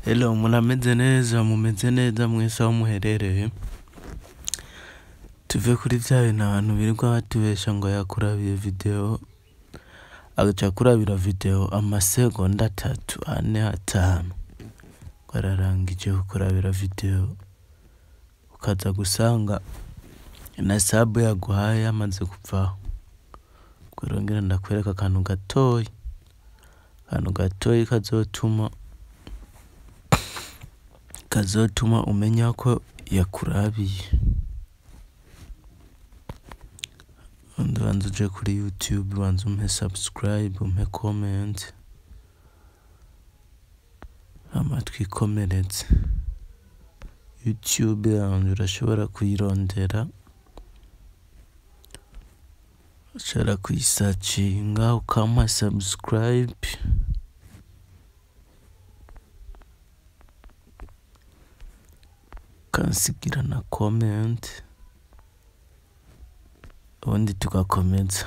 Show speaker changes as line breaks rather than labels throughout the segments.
Hello, mumeze neza mwese aho muherereye. Tuve kuri vya bintu abantu birirwa batubesha ngo yakurabiye video, agaca kurabira video amasegonda 3, 4, 5. Kwararangije kurabira video, ukaza gusanga na sub yaguhaye yamaze kuvaho. Kurongera ndakwereka akantu gatoyi kazotuma umenya ko yakurabiye. Banza uje kuri YouTube, banza umpe subscribe, umpe comment, twikomereze. YouTube yanjye urashobora kuyirondera, ushobora kuyisearchinga ukampa subscribe, ukansigira na comment, ubundi tugakomeza.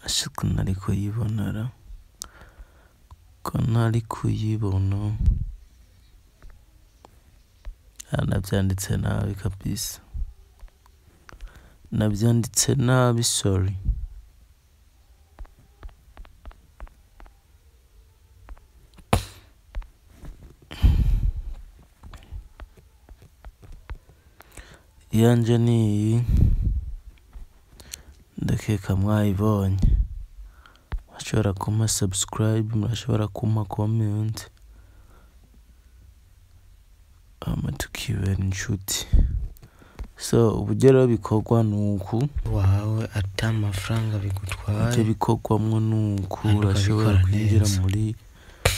Ashaka ntari kuyibona, nabyanditse nabi kabisa, nabyanditse nabi, sorry. Yanje ni ndakeka mwayibonye. Murashobora kumpa subscribe, murashobora kumpa comment, tukibera inshuti. So uburyo bikorwa nuku wawe ata amafaranga bigutwaye, icyo bikorwamwo nuku urashobora kwinjira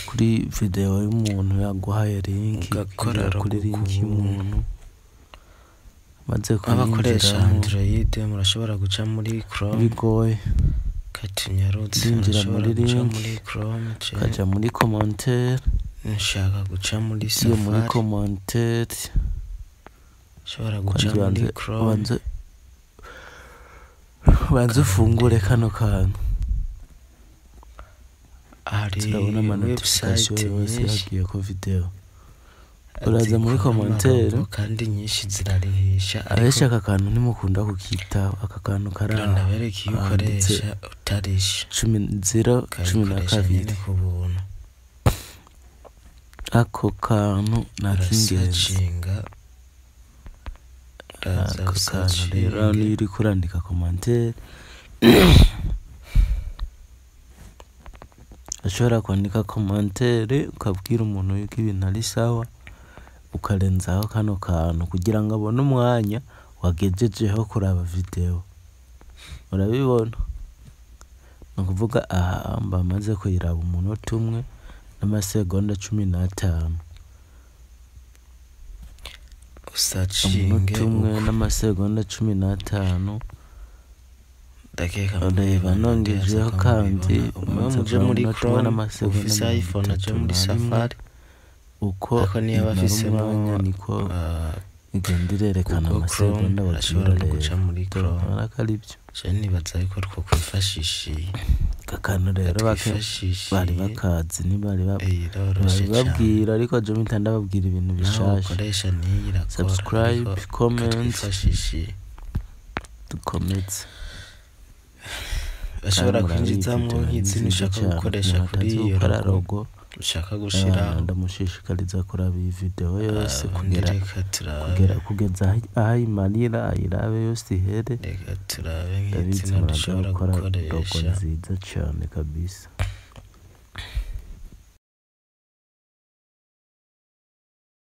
kuri video y'umuntu yaguhaye link, kuri link y'umuntu maze
abakoresha Android murashobora guca muri Chrome
bigoye,
katinyarutse
muri
link muri Chrome,
kaja muri commentaire,
nshaka guca muri Safari,
muri commentaire
ushobora guca muri Chrome,
banza ufungure kano kantu.
Turabona
amanotification yose yagiye ku video. Uraza muri commentaire
kandi nyinshi zirarihisha,
ariko aka kantu nimukunda kukita, aka kantu
ndabereka iyo ukoresha utarisha
012
kubuntu.
Ako kantu nakingenzi, ako kantu rero niyo uri kurandika commentaire ashobora kwandika commentaire ukabwira umuntu yuko ibintu ari sawa, ukarenzaho kano kantu kugira ngo abone umwanya wagejejeho kuraba video. Urabibona, nukuvuga aha bamaze kuyiraba umunota umwe n'amasegonda 15,
usacinge
umwe n'amasegonda 15. Reba nongejeho kandi
muje muri Chrome, ufise iPhone aje muri Safari,
uko
niyo bafise
umwanya niko igenda irerekana amasegonda
bashobora guca muri Chrome.
Arakaribyo
cyane nibaza ariko two kwifashisha
kakano rero bari bakazi ntibari babwira, ariko je mitanda babwira ibintu bishasha. Subscribe, comment, dukomeze.
Bashobora kwinjizamo nk'izina ushaka gukoresha kuri iyo logo ushaka gushira.
Ndamushishikariza kuraba iyi video yose kugeza aho imarira, ayirabe yose ihere.
Reka turabe nk'izina dushobora gukoresha.
Logo nziza cyane kabisa.